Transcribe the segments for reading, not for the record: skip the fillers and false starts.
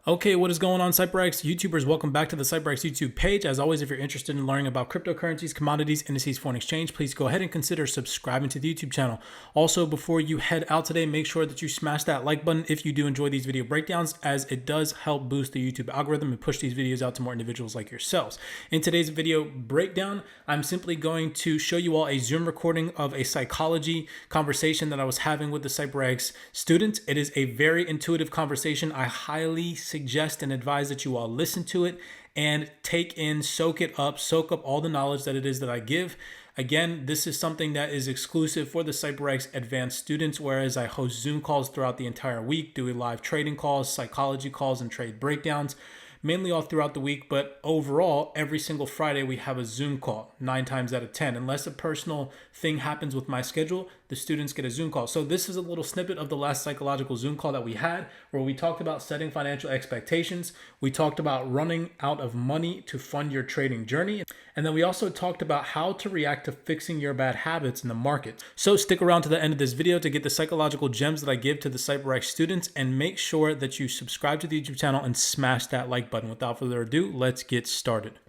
Okay, what is going on, CYPRX YouTubers? Welcome back to the CYPRX YouTube page. As always, if you're interested in learning about cryptocurrencies, commodities, indices, foreign exchange, please go ahead and consider subscribing to the YouTube channel. Also, before you head out today, make sure that you smash that like button if you do enjoy these video breakdowns, as it does help boost the YouTube algorithm and push these videos out to more individuals like yourselves. In today's video breakdown, I'm simply going to show you all a Zoom recording of a psychology conversation that I was having with the CYPRX students. It is a very intuitive conversation. I highly suggest and advise that you all listen to it and take in, soak it up, soak up all the knowledge that it is that I give. Again, this is something that is exclusive for the CYPRX advanced students, whereas I host Zoom calls throughout the entire week, doing live trading calls, psychology calls, and trade breakdowns, mainly all throughout the week. But overall, every single Friday we have a Zoom call, 9 times out of 10. Unless a personal thing happens with my schedule, the students get a Zoom call. So this is a little snippet of the last psychological Zoom call that we had, where we talked about setting financial expectations. We talked about running out of money to fund your trading journey. And then we also talked about how to react to fixing your bad habits in the market. So stick around to the end of this video to get the psychological gems that I give to the CYPRX students, and make sure that you subscribe to the YouTube channel and smash that like button. Without further ado, let's get started.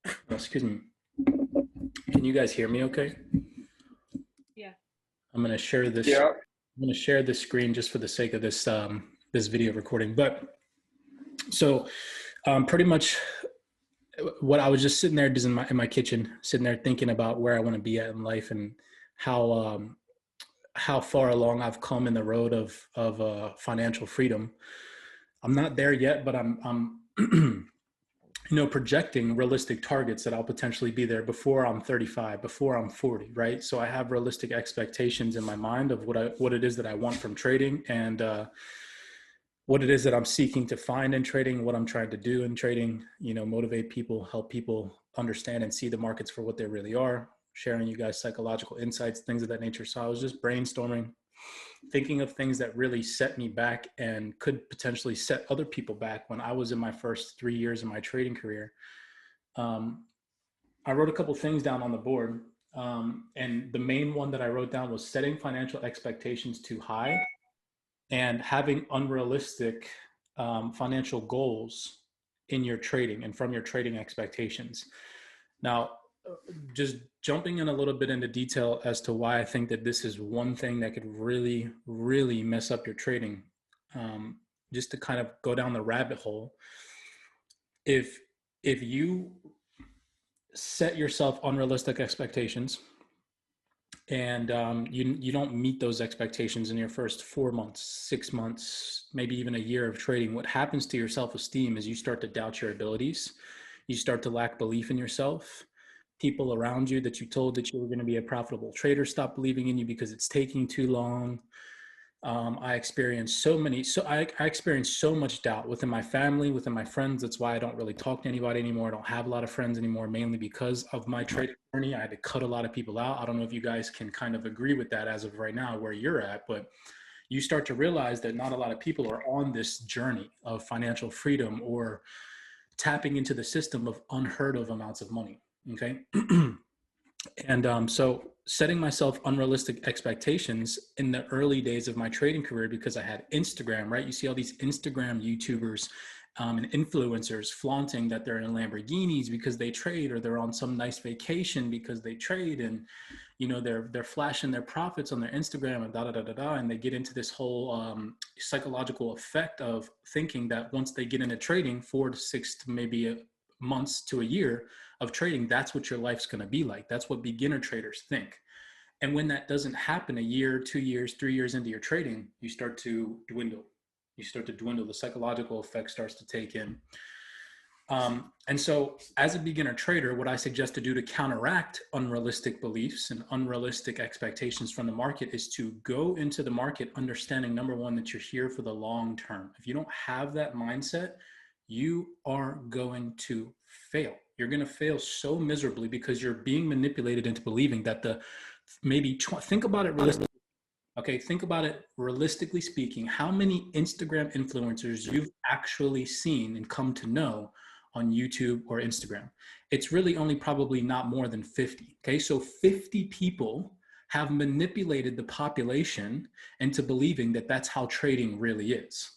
Oh, excuse me. Can you guys hear me okay? Yeah. I'm going to share this. Yeah. I'm going to share this screen just for the sake of this this video recording. But so pretty much what I was just sitting there in my kitchen, sitting there thinking about where I want to be at in life and how far along I've come in the road of financial freedom. I'm not there yet, but I'm projecting realistic targets that I'll potentially be there before I'm 35, before I'm 40, right? So I have realistic expectations in my mind of what it is that I want from trading, and what it is that I'm seeking to find in trading, what I'm trying to do in trading, motivate people, help people understand and see the markets for what they really are, sharing you guys psychological insights, things of that nature. So I was just brainstorming, thinking of things that really set me back and could potentially set other people back when I was in my first 3 years of my trading career. I wrote a couple things down on the board. And the main one that I wrote down was setting financial expectations too high and having unrealistic financial goals in your trading and from your trading expectations. Now, just jumping in a little bit into detail as to why I think that this is one thing that could really, really mess up your trading. Just to kind of go down the rabbit hole. If you set yourself unrealistic expectations and you don't meet those expectations in your first 4 months, 6 months, maybe even a year of trading, what happens to your self-esteem is you start to doubt your abilities. You start to lack belief in yourself. People around you that you told that you were going to be a profitable trader stop believing in you because it's taking too long. I experienced so much doubt within my family, within my friends. That's why I don't really talk to anybody anymore. I don't have a lot of friends anymore, mainly because of my trading journey. I had to cut a lot of people out. I don't know if you guys can kind of agree with that as of right now, where you're at, but you start to realize that not a lot of people are on this journey of financial freedom or tapping into the system of unheard of amounts of money. Okay. And so setting myself unrealistic expectations in the early days of my trading career, because I had Instagram, right? You see all these Instagram YouTubers and influencers flaunting that they're in Lamborghinis because they trade, or they're on some nice vacation because they trade, and they're flashing their profits on their Instagram and and they get into this whole psychological effect of thinking that once they get into trading, 4 to 6 to maybe months to a year of trading, that's what your life's going to be like. That's what beginner traders think. And when that doesn't happen, a year, 2 years, 3 years into your trading, you start to dwindle. The psychological effect starts to take in. And so as a beginner trader, what I suggest to do to counteract unrealistic beliefs and unrealistic expectations from the market is to go into the market understanding, number one, that you're here for the long term. If you don't have that mindset, you are going to fail. You're going to fail so miserably because you're being manipulated into believing that think about it realistically. Okay, think about it realistically speaking. How many Instagram influencers you've actually seen and come to know on YouTube or Instagram? It's really only probably not more than 50. Okay, so 50 people have manipulated the population into believing that that's how trading really is.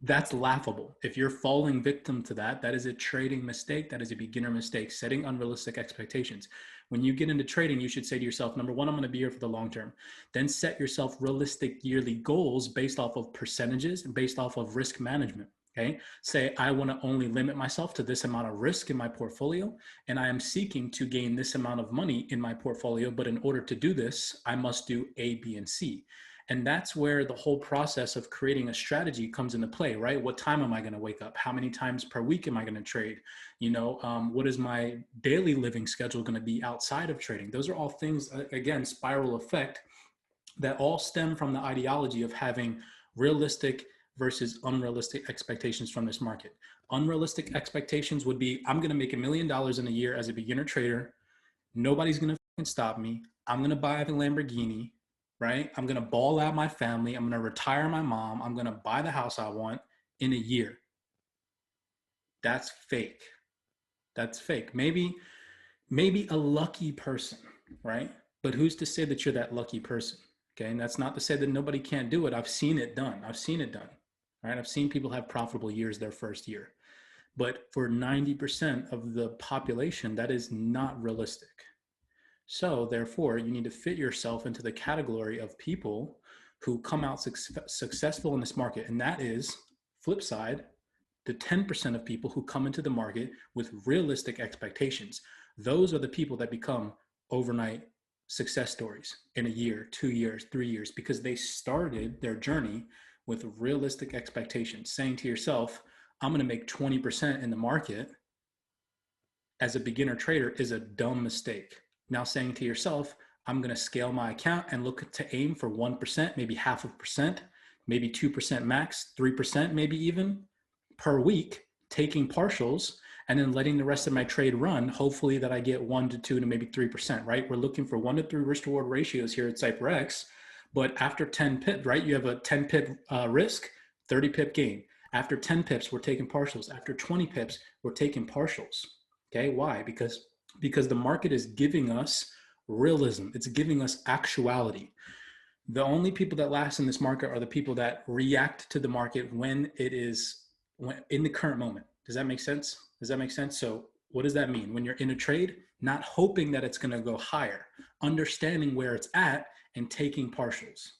That's laughable. If you're falling victim to that, that is a trading mistake. That is a beginner mistake, setting unrealistic expectations. When you get into trading, you should say to yourself, number one, I'm going to be here for the long term. Then set yourself realistic yearly goals based off of percentages and based off of risk management. Okay. Say, I want to only limit myself to this amount of risk in my portfolio, and I am seeking to gain this amount of money in my portfolio. But in order to do this, I must do A, B, and C. And that's where the whole process of creating a strategy comes into play, right? What time am I going to wake up? How many times per week am I going to trade? What is my daily living schedule going to be outside of trading? Those are all things, again, spiral effect, that all stem from the ideology of having realistic versus unrealistic expectations from this market. Unrealistic expectations would be, I'm going to make $1 million in a year as a beginner trader. Nobody's going to stop me. I'm going to buy the Lamborghini, right? I'm going to ball out my family. I'm going to retire my mom. I'm going to buy the house I want in a year. That's fake. That's fake. Maybe a lucky person, right? But who's to say that you're that lucky person? Okay. And that's not to say that nobody can't do it. I've seen it done. Right? I've seen people have profitable years their first year. But for 90% of the population, that is not realistic. So therefore, you need to fit yourself into the category of people who come out successful in this market. And that is, flip side, the 10% of people who come into the market with realistic expectations. Those are the people that become overnight success stories in a year, 2 years, 3 years, because they started their journey with realistic expectations. Saying to yourself, I'm going to make 20% in the market as a beginner trader is a dumb mistake. Now saying to yourself, I'm going to scale my account and look to aim for 1%, maybe 0.5%, maybe 2% max, 3%, maybe even per week, taking partials and then letting the rest of my trade run. Hopefully that I get 1 to 2 to maybe 3%, right? We're looking for 1 to 3 risk reward ratios here at CYPRX. But after 10 pip, right, you have a 10 pip risk, 30 pip gain. After 10 pips, we're taking partials. After 20 pips, we're taking partials. Okay, why? Because the market is giving us realism. It's giving us actuality. The only people that last in this market are the people that react to the market when it is in the current moment. Does that make sense? So what does that mean? When you're in a trade, not hoping that it's going to go higher, understanding where it's at and taking partials,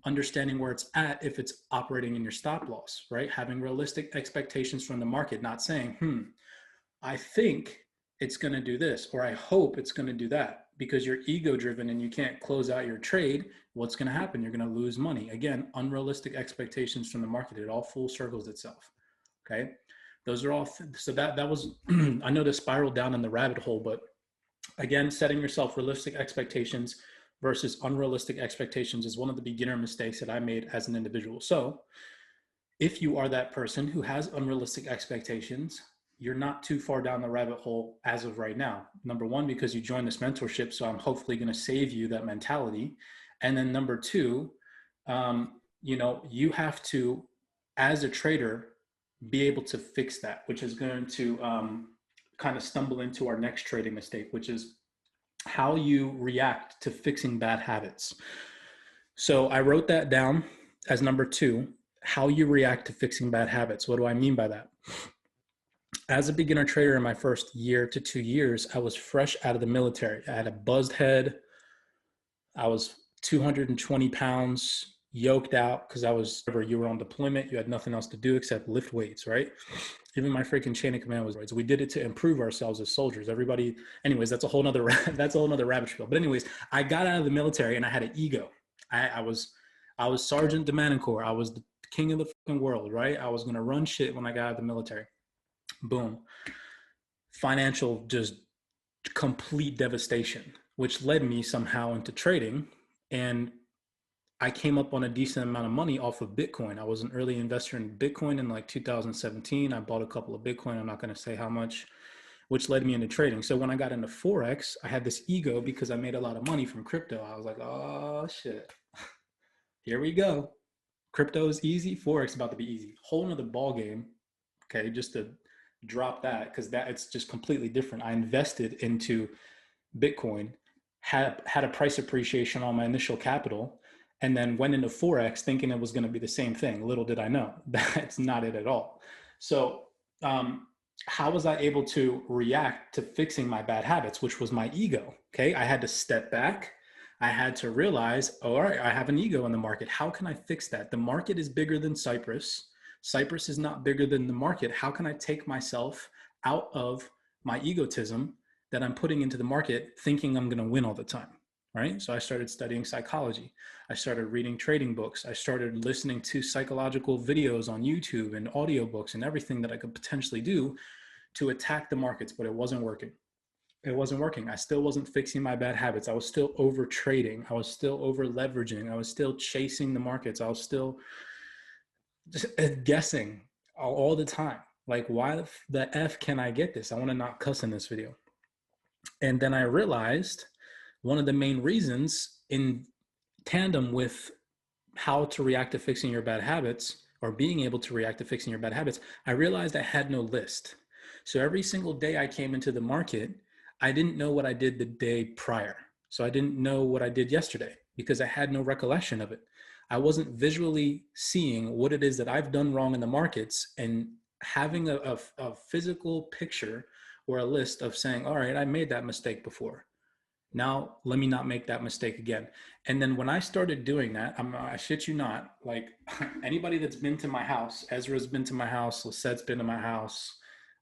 understanding where it's at if it's operating in your stop loss, right? Having realistic expectations from the market, not saying, I think it's going to do this, or I hope it's going to do that, because you're ego driven and you can't close out your trade. What's going to happen? You're going to lose money. Again, unrealistic expectations from the market. It all full circles itself. Okay. Those are all, so that was, I know to spiral down in the rabbit hole, but again, setting yourself realistic expectations versus unrealistic expectations is one of the beginner mistakes that I made as an individual. So if you are that person who has unrealistic expectations, you're not too far down the rabbit hole as of right now. Number one, because you joined this mentorship, so I'm hopefully going to save you that mentality. And then number two, you have to, as a trader, be able to fix that, which is going to kind of stumble into our next trading mistake, which is how you react to fixing bad habits. So I wrote that down as number two, how you react to fixing bad habits. What do I mean by that? As a beginner trader in my first year to 2 years, I was fresh out of the military. I had a buzzed head. I was 220 pounds, yoked out, because you were on deployment. You had nothing else to do except lift weights, right? Even my freaking chain of command was weights. We did it to improve ourselves as soldiers. Everybody, anyways, that's a whole nother rabbit trail. But anyways, I got out of the military and I had an ego. I was Sergeant de Manicourt. I was the king of the fucking world, right? I was going to run shit when I got out of the military. Boom. Financial, just complete devastation, which led me somehow into trading. And I came up on a decent amount of money off of Bitcoin. I was an early investor in Bitcoin in like 2017. I bought a couple of Bitcoin. I'm not going to say how much, which led me into trading. So when I got into forex, I had this ego because I made a lot of money from crypto. I was like, oh shit, here we go. Crypto is easy. Forex about to be easy. Whole nother ball game. Okay, just to drop that, because it's just completely different. I invested into Bitcoin, had a price appreciation on my initial capital, and then went into forex thinking it was going to be the same thing. Little did I know that's not it at all. So how was I able to react to fixing my bad habits, which was my ego? Okay, I had to step back. I had to realize, oh, all right, I have an ego in the market. How can I fix that? The market is bigger than Cyprus. Cyprus is not bigger than the market. How can I take myself out of my egotism that I'm putting into the market thinking I'm going to win all the time? Right? So I started studying psychology. I started reading trading books. I started listening to psychological videos on YouTube and audiobooks and everything that I could potentially do to attack the markets, but it wasn't working. It wasn't working. I still wasn't fixing my bad habits. I was still over trading. I was still over leveraging. I was still chasing the markets. I was still just guessing all the time. Like, why the F can I get this? I want to not cuss in this video. And then I realized one of the main reasons, in tandem with how to react to fixing your bad habits, or being able to react to fixing your bad habits, I realized I had no list. So every single day I came into the market, I didn't know what I did the day prior. So I didn't know what I did yesterday because I had no recollection of it. I wasn't visually seeing what it is that I've done wrong in the markets and having a physical picture or a list of saying, all right, I made that mistake before. Now let me not make that mistake again. And then when I started doing that, I shit you not, like anybody that's been to my house, Ezra's been to my house, Lisette's been to my house,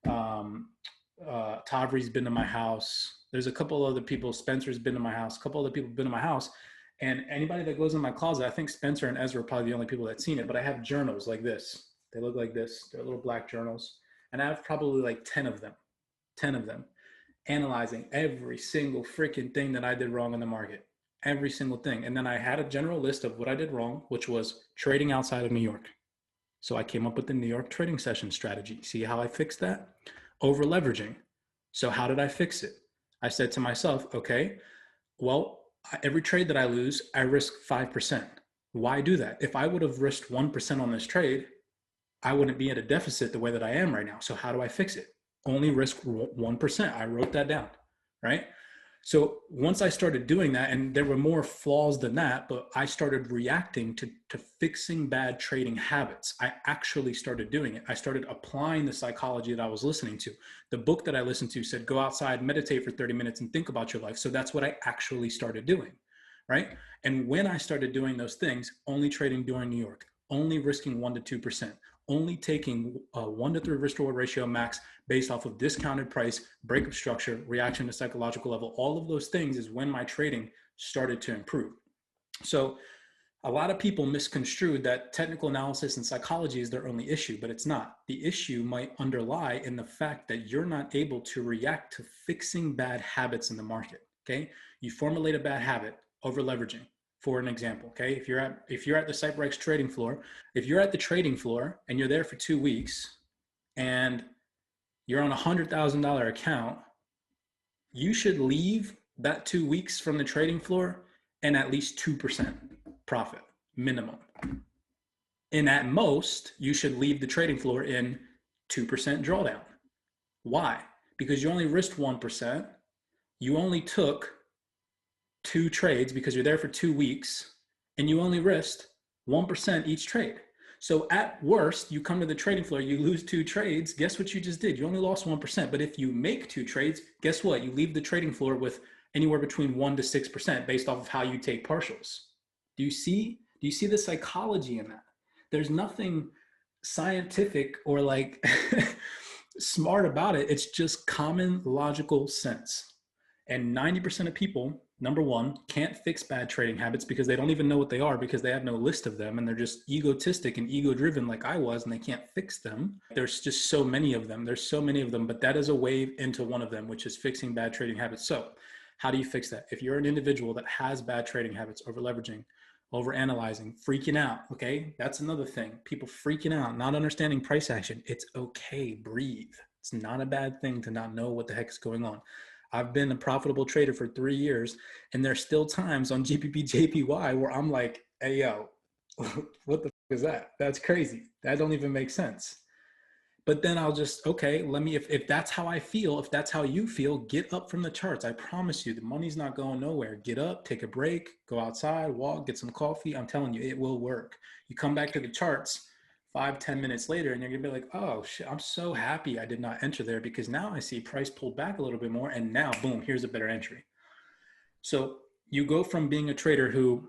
Tavri's been to my house. There's a couple other people, Spencer's been to my house, a couple other people have been to my house. And anybody that goes in my closet, I think Spencer and Ezra are probably the only people that's seen it, but I have journals like this. They look like this. They're little black journals. And I have probably like 10 of them, analyzing every single freaking thing that I did wrong in the market, every single thing. And then I had a general list of what I did wrong, which was trading outside of New York. So I came up with the New York trading session strategy. See how I fixed that? Over leveraging. So how did I fix it? I said to myself, okay, well, every trade that I lose, I risk 5%. Why do that? If I would have risked 1% on this trade, I wouldn't be at a deficit the way that I am right now. So how do I fix it? Only risk 1%. I wrote that down, right? So once I started doing that, and there were more flaws than that, but I started reacting to fixing bad trading habits. I actually started doing it. I started applying the psychology that I was listening to. The book that I listened to said, go outside, meditate for 30 minutes and think about your life. So that's what I actually started doing, right? And when I started doing those things, only trading during New York, only risking 1% to 2%, only taking a 1 to 3 risk reward ratio max based off of discounted price, breakup structure, reaction to psychological level, all of those things is when my trading started to improve. So a lot of people misconstrued that technical analysis and psychology is their only issue, but it's not. The issue might underlie in the fact that you're not able to react to fixing bad habits in the market, okay? You formulate a bad habit, over leveraging. For an example, okay, if you're at the CYPRX trading floor, if you're at the trading floor and you're there for 2 weeks and you're on a $100,000 account, you should leave that 2 weeks from the trading floor and at least 2% profit minimum. And at most, you should leave the trading floor in 2% drawdown. Why? Because you only risked 1%. You only took 2 trades because you're there for 2 weeks, and you only risked 1% each trade. So at worst, you come to the trading floor, you lose 2 trades. Guess what you just did? You only lost 1%. But if you make 2 trades, guess what? You leave the trading floor with anywhere between 1% to 6% based off of how you take partials. Do you see the psychology in that? There's nothing scientific or like smart about it. It's just common logical sense. And 90% of people, number one, can't fix bad trading habits because they don't even know what they are, because they have no list of them, and they're just egotistic and ego driven like I was, and they can't fix them. There's just so many of them. But that is a wave into one of them, which is fixing bad trading habits. So how do you fix that? If you're an individual that has bad trading habits, over leveraging, over analyzing, freaking out, okay? That's another thing. People freaking out, not understanding price action. It's okay, breathe. It's not a bad thing to not know what the heck is going on. I've been a profitable trader for 3 years, and there's still times on GPP JPY where I'm like, hey, yo, what the fuck is that? That's crazy. That don't even make sense. But then I'll just, okay, let me, if that's how I feel, if that's how you feel, get up from the charts. I promise you, the money's not going nowhere. Get up, take a break, go outside, walk, get some coffee. I'm telling you, it will work. You come back to the charts 5, 10 minutes later, and you're gonna be like, oh shit, I'm so happy I did not enter there, because now I see price pulled back a little bit more, and now boom, here's a better entry. So you go from being a trader who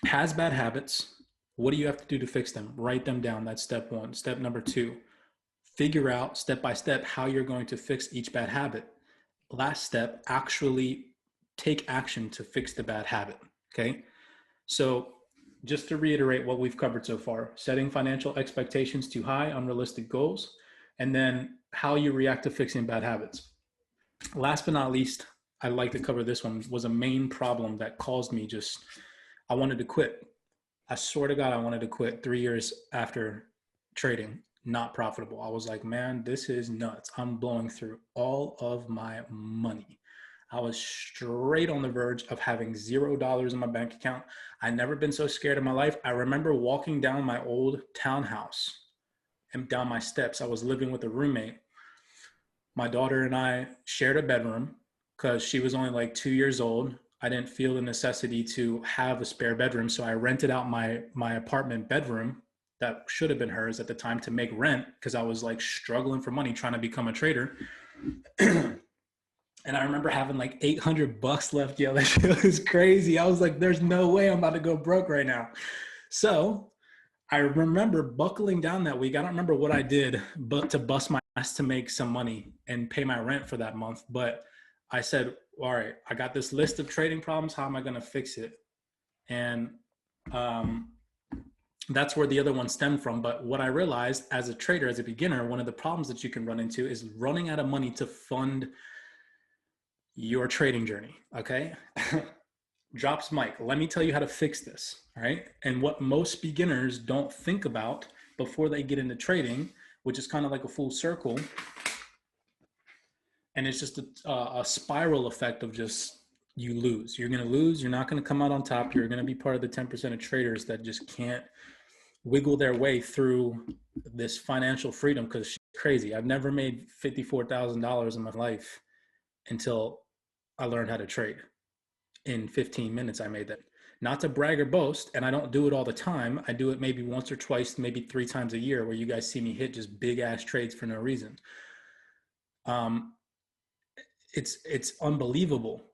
has bad habits. What do you have to do to fix them? Write them down. That's step one. Step number two, figure out step by step how you're going to fix each bad habit. Last step, actually take action to fix the bad habit. Okay. So, just to reiterate what we've covered so far, setting financial expectations too high, unrealistic goals, and then how you react to fixing bad habits. Last but not least, I'd like to cover this one, was a main problem that caused me just, I wanted to quit. I swear to God, I wanted to quit 3 years after trading, not profitable. I was like, man, this is nuts. I'm blowing through all of my money. I was straight on the verge of having $0 in my bank account. I'd never been so scared in my life. I remember walking down my old townhouse and down my steps. I was living with a roommate. My daughter and I shared a bedroom because she was only like 2 years old. I didn't feel the necessity to have a spare bedroom, so I rented out my apartment bedroom that should have been hers at the time to make rent, because I was like struggling for money trying to become a trader. And I remember having like $800 left. Yo, that shit was crazy. I was like, there's no way I'm about to go broke right now. So I remember buckling down that week. I don't remember what I did, but to bust my ass to make some money and pay my rent for that month. But I said, all right, I got this list of trading problems. How am I going to fix it? And that's where the other one stemmed from. But what I realized as a trader, as a beginner, one of the problems that you can run into is running out of money to fund your trading journey. Okay. Drops mic. Let me tell you how to fix this. All right. And what most beginners don't think about before they get into trading, which is kind of like a full circle. And it's just a spiral effect of just, you lose. You're going to lose. You're not going to come out on top. You're going to be part of the 10% of traders that just can't wiggle their way through this financial freedom, because it's crazy. I've never made $54,000 in my life until I learned how to trade. In 15 minutes, I made that. Not to brag or boast, and I don't do it all the time. I do it maybe once or twice, maybe 3 times a year, where you guys see me hit just big ass trades for no reason. It's unbelievable,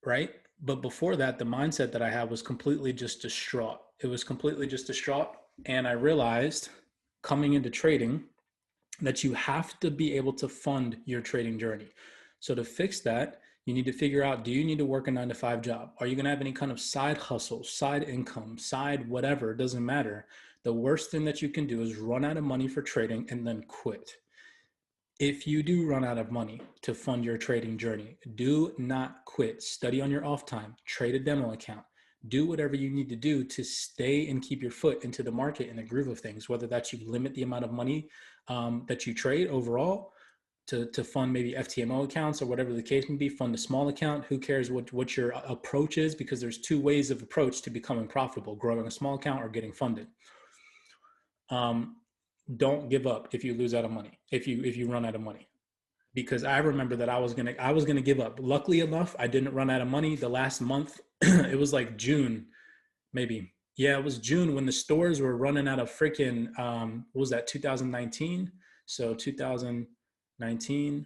right? But before that, the mindset that I had was completely just distraught. It was completely just distraught. And I realized coming into trading that you have to be able to fund your trading journey. So to fix that, you need to figure out, do you need to work a 9 to 5 job? Are you going to have any kind of side hustle, side income, side whatever? It doesn't matter. The worst thing that you can do is run out of money for trading and then quit. If you do run out of money to fund your trading journey, do not quit. Study on your off time, trade a demo account, do whatever you need to do to stay and keep your foot into the market and the groove of things, whether that's you limit the amount of money that you trade overall to fund maybe FTMO accounts or whatever the case may be, fund a small account. Who cares what your approach is, because there's 2 ways of approach to becoming profitable: growing a small account or getting funded. Don't give up if you lose out of money, if you run out of money, because I remember that I was gonna give up. Luckily enough, I didn't run out of money the last month. It was like June, maybe. Yeah, it was June when the stores were running out of freaking what was that, 2019? So 2019,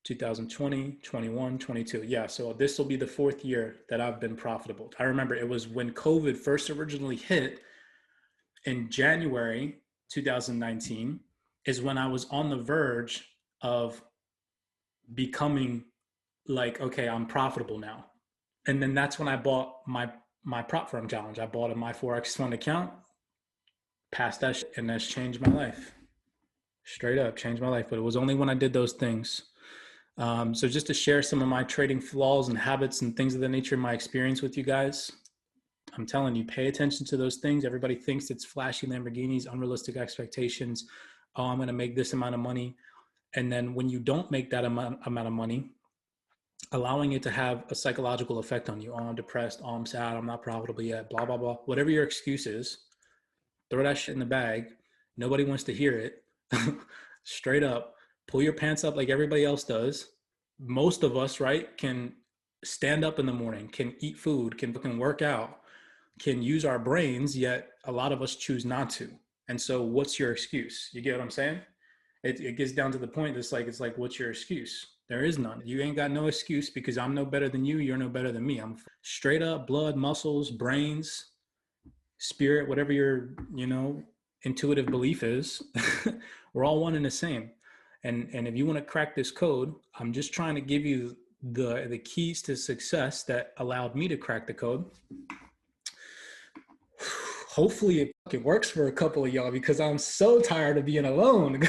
2020, 21, 22. Yeah, so this will be the 4th year that I've been profitable. I remember it was when COVID first originally hit in January 2019, is when I was on the verge of becoming like, okay, I'm profitable now. And then that's when I bought my prop firm challenge. I bought a my forex fund account, passed that shit, and that's changed my life. Straight up changed my life. But it was only when I did those things. So just to share some of my trading flaws and habits and things of the nature of my experience with you guys, I'm telling you, pay attention to those things. Everybody thinks it's flashy Lamborghinis, unrealistic expectations. Oh, I'm going to make this amount of money. And then when you don't make that amount of money, allowing it to have a psychological effect on you. Oh, I'm depressed. Oh, I'm sad. I'm not profitable yet. Blah, blah, blah. Whatever your excuse is, throw that shit in the bag. Nobody wants to hear it. straight up, pull your pants up like everybody else does. Most of us, right, can stand up in the morning, can eat food, can work out, can use our brains, yet a lot of us choose not to. And so what's your excuse? You get what I'm saying? It gets down to the point. It's like, what's your excuse? There is none. You ain't got no excuse because I'm no better than you. You're no better than me. I'm straight up blood, muscles, brains, spirit, whatever your, intuitive belief is. We're all one and the same. And if you want to crack this code, I'm just trying to give you the keys to success that allowed me to crack the code. Hopefully it fucking works for a couple of y'all because I'm so tired of being alone.